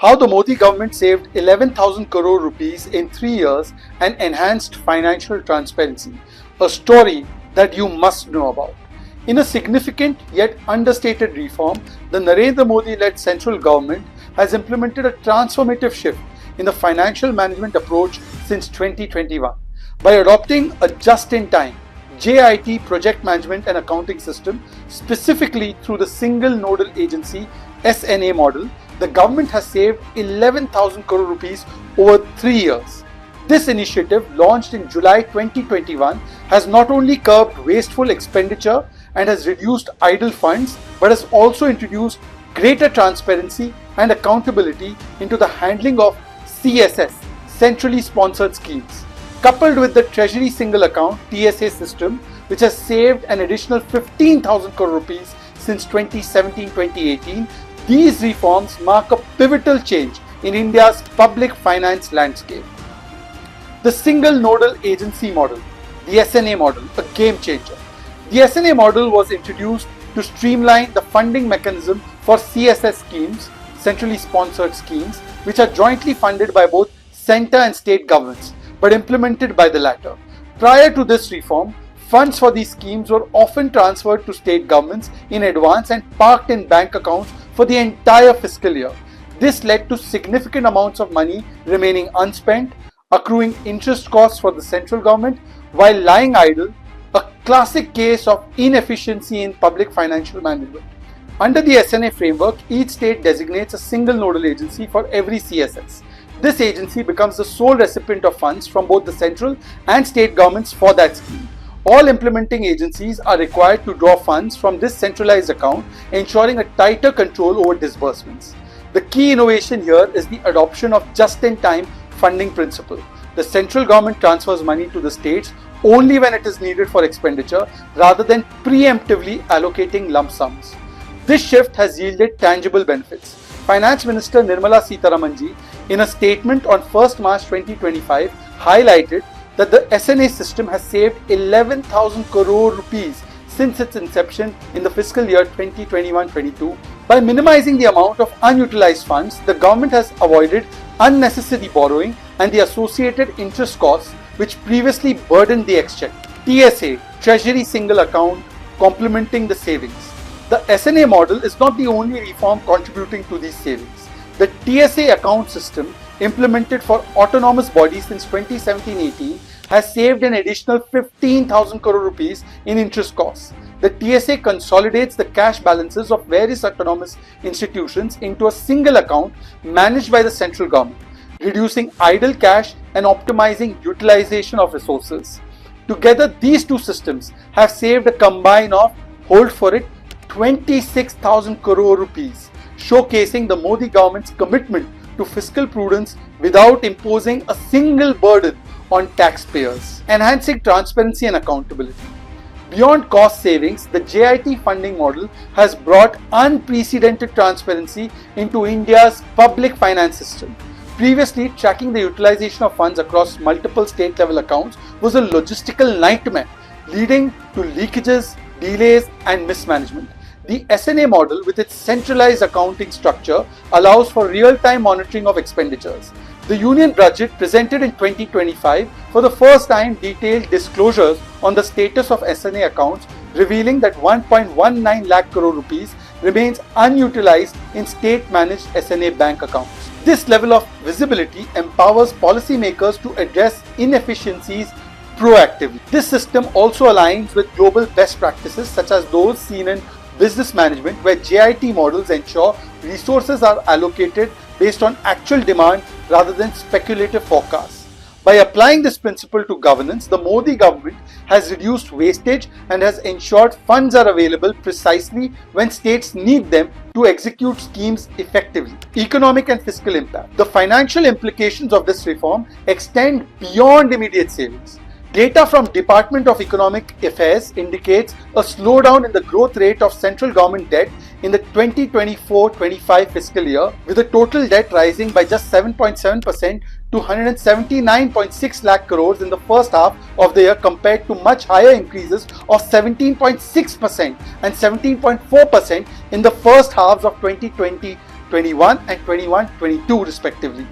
How the Modi government saved 11,000 crore rupees in 3 years and enhanced financial transparency. A story that you must know about. In a significant yet understated reform, the Narendra Modi-led central government has implemented a transformative shift in the financial management approach since 2021 by adopting a just-in-time JIT project management and accounting system, specifically through the single nodal agency SNA model. The government has saved 11,000 crore rupees over 3 years. This initiative, launched in July 2021, has not only curbed wasteful expenditure and has reduced idle funds, but has also introduced greater transparency and accountability into the handling of CSS, centrally sponsored schemes. Coupled with the Treasury single account TSA system, which has saved an additional 15,000 crore rupees since 2017-2018, these reforms mark a pivotal change in India's public finance landscape. The single nodal agency model, the SNA model, a game changer. The SNA model was introduced to streamline the funding mechanism for CSS schemes, centrally sponsored schemes, which are jointly funded by both centre and state governments, but implemented by the latter. Prior to this reform, funds for these schemes were often transferred to state governments in advance and parked in bank accounts for the entire fiscal year. This led to significant amounts of money remaining unspent, accruing interest costs for the central government while lying idle, a classic case of inefficiency in public financial management. Under the SNA framework, each state designates a single nodal agency for every CSS. This agency becomes the sole recipient of funds from both the central and state governments for that scheme. All implementing agencies are required to draw funds from this centralized account, ensuring a tighter control over disbursements. The key innovation here is the adoption of just-in-time funding principle. The central government transfers money to the states only when it is needed for expenditure, rather than preemptively allocating lump sums. This shift has yielded tangible benefits. Finance Minister Nirmala Sitharamanji, in a statement on 1st March 2025, highlighted that the SNA system has saved 11,000 crore rupees since its inception in the fiscal year 2021-22. By minimizing the amount of unutilized funds, the government has avoided unnecessary borrowing and the associated interest costs which previously burdened the exchequer. TSA, Treasury single account, complementing the savings. The SNA model is not the only reform contributing to these savings. The TSA account system, implemented for autonomous bodies since 2017-18, has saved an additional 15,000 crore rupees in interest costs. The TSA consolidates the cash balances of various autonomous institutions into a single account managed by the central government, reducing idle cash and optimizing utilization of resources. Together, these two systems have saved a combine of, hold for it, 26,000 crore rupees, showcasing the Modi government's commitment to fiscal prudence without imposing a single burden on taxpayers, enhancing transparency and accountability. Beyond cost savings, the JIT funding model has brought unprecedented transparency into India's public finance system. Previously, tracking the utilization of funds across multiple state-level accounts was a logistical nightmare, leading to leakages, delays, and mismanagement. The SNA model, with its centralized accounting structure, allows for real-time monitoring of expenditures. The Union Budget presented in 2025 for the first time detailed disclosures on the status of SNA accounts, revealing that 1.19 lakh crore rupees remains unutilized in state-managed SNA bank accounts. This level of visibility empowers policymakers to address inefficiencies proactively. This system also aligns with global best practices such as those seen in business management, where JIT models ensure resources are allocated based on actual demand rather than speculative forecasts. By applying this principle to governance, the Modi government has reduced wastage and has ensured funds are available precisely when states need them to execute schemes effectively. Economic and fiscal impact. The financial implications of this reform extend beyond immediate savings. Data from Department of Economic Affairs indicates a slowdown in the growth rate of central government debt in the 2024-25 fiscal year, with the total debt rising by just 7.7% to 179.6 lakh crores in the first half of the year, compared to much higher increases of 17.6% and 17.4% in the first halves of 2020 21 and 21-22 respectively.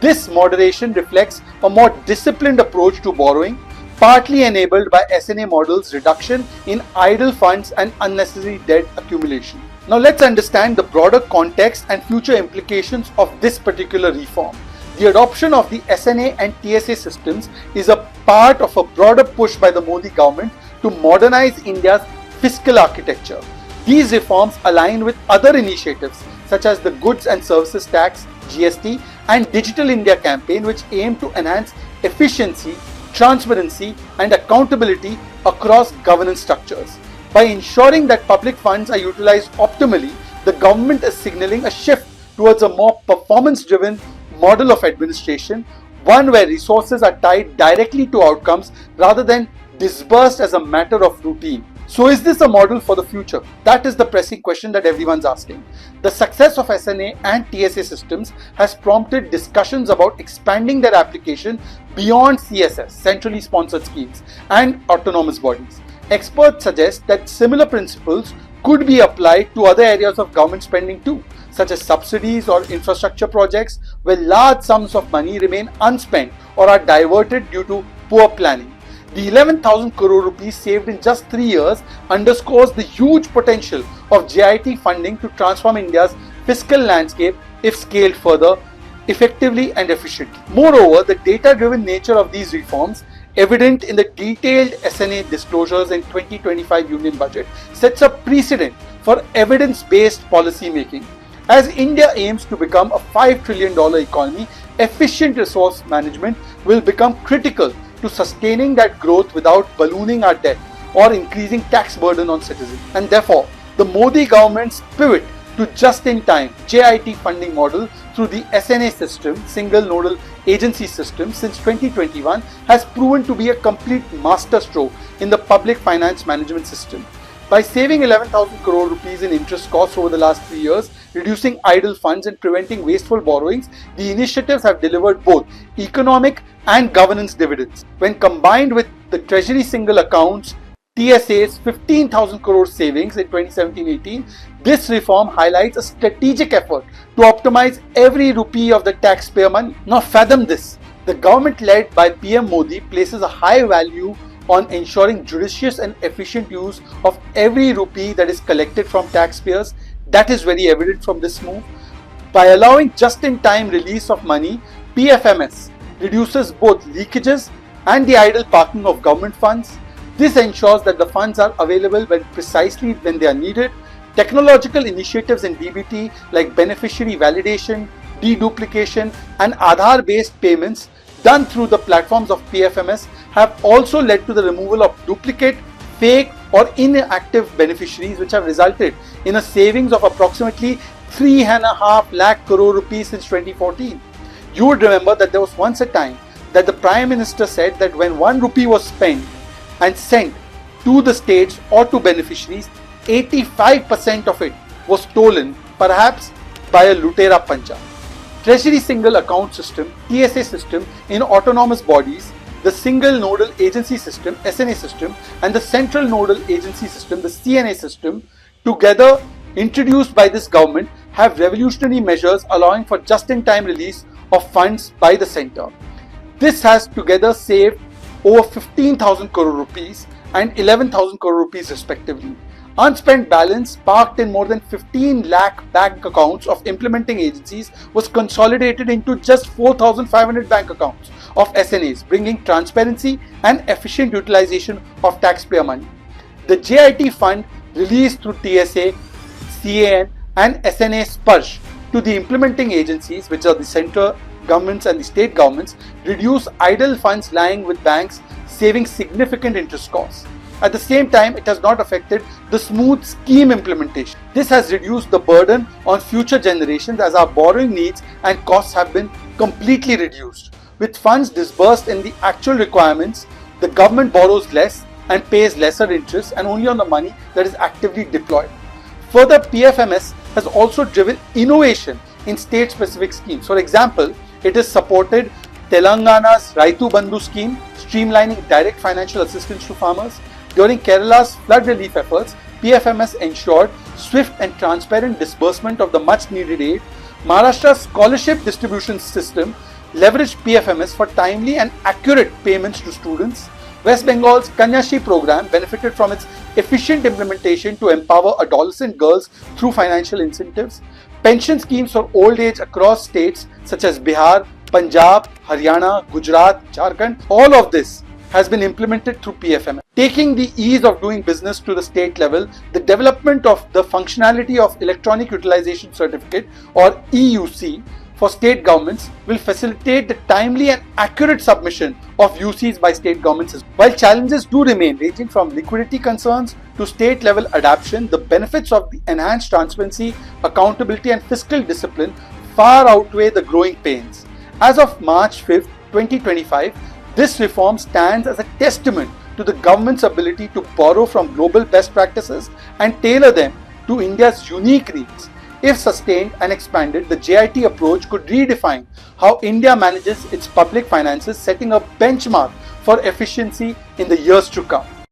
This moderation reflects a more disciplined approach to borrowing, partly enabled by SNA model's reduction in idle funds and unnecessary debt accumulation. Now let's understand the broader context and future implications of this particular reform. The adoption of the SNA and TSA systems is a part of a broader push by the Modi government to modernize India's fiscal architecture. These reforms align with other initiatives such as the Goods and Services Tax (GST) and Digital India campaign, which aim to enhance efficiency, transparency and accountability across governance structures. By ensuring that public funds are utilized optimally, the government is signaling a shift towards a more performance-driven model of administration, one where resources are tied directly to outcomes rather than disbursed as a matter of routine. So is this a model for the future? That is the pressing question that everyone's asking. The success of SNA and TSA systems has prompted discussions about expanding their application beyond CSS, centrally sponsored schemes, and autonomous bodies. Experts suggest that similar principles could be applied to other areas of government spending too, such as subsidies or infrastructure projects where large sums of money remain unspent or are diverted due to poor planning. The 11,000 crore rupees saved in just 3 years underscores the huge potential of JIT funding to transform India's fiscal landscape if scaled further, effectively and efficiently. Moreover, the data-driven nature of these reforms, evident in the detailed SNA disclosures in 2025 Union Budget, sets a precedent for evidence-based policy making. As India aims to become a $5 trillion economy, efficient resource management will become critical to sustaining that growth without ballooning our debt or increasing tax burden on citizens. And therefore, the Modi government's pivot to just-in-time JIT funding model through the SNA system, Single Nodal Agency system, since 2021 has proven to be a complete masterstroke in the public finance management system. By saving 11,000 crore rupees in interest costs over the last 3 years, reducing idle funds and preventing wasteful borrowings, the initiatives have delivered both economic and governance dividends. When combined with the Treasury single accounts TSA's 15,000 crore savings in 2017-18, this reform highlights a strategic effort to optimize every rupee of the taxpayer money. Now fathom this, the government led by PM Modi places a high value on ensuring judicious and efficient use of every rupee that is collected from taxpayers. That is very evident from this move. By allowing just-in-time release of money, PFMS reduces both leakages and the idle parking of government funds. This ensures that the funds are available precisely when they are needed. Technological initiatives in DBT like beneficiary validation, deduplication and Aadhaar-based payments done through the platforms of PFMS have also led to the removal of duplicate, fake or inactive beneficiaries, which have resulted in a savings of approximately 3.5 lakh crore rupees since 2014. You would remember that there was once a time that the Prime Minister said that when 1 rupee was spent and sent to the states or to beneficiaries, 85% of it was stolen, perhaps by a Lutera Pancha. Treasury Single Account System, TSA system in autonomous bodies, the Single Nodal Agency system, SNA system, and the Central Nodal Agency system, the CNA system, together introduced by this government, have revolutionary measures allowing for just-in-time release of funds by the centre. This has together saved over 15,000 crore rupees and 11,000 crore rupees respectively. Unspent balance parked in more than 15 lakh bank accounts of implementing agencies was consolidated into just 4,500 bank accounts of SNAs, bringing transparency and efficient utilization of taxpayer money. The JIT fund released through TSA, CAN and SNA Sparsh to the implementing agencies, which are the central governments and the state governments, reduce idle funds lying with banks, saving significant interest costs. At the same time, it has not affected the smooth scheme implementation. This has reduced the burden on future generations as our borrowing needs and costs have been completely reduced. With funds disbursed in the actual requirements, the government borrows less and pays lesser interest and only on the money that is actively deployed. Further, PFMS has also driven innovation in state-specific schemes. For example, it has supported Telangana's Raitu Bandhu scheme, streamlining direct financial assistance to farmers. During Kerala's flood relief efforts, PFMS ensured swift and transparent disbursement of the much-needed aid, Maharashtra's scholarship distribution system leveraged PFMS for timely and accurate payments to students. West Bengal's Kanyashri program benefited from its efficient implementation to empower adolescent girls through financial incentives. Pension schemes for old age across states such as Bihar, Punjab, Haryana, Gujarat, Jharkhand, all of this has been implemented through PFMS. Taking the ease of doing business to the state level, the development of the functionality of Electronic Utilization Certificate or EUC for state governments will facilitate the timely and accurate submission of UCs by state governments. While challenges do remain, ranging from liquidity concerns to state level adoption, the benefits of the enhanced transparency, accountability and fiscal discipline far outweigh the growing pains. As of March 5th, 2025, this reform stands as a testament to the government's ability to borrow from global best practices and tailor them to India's unique needs. If sustained and expanded, the JIT approach could redefine how India manages its public finances, setting a benchmark for efficiency in the years to come.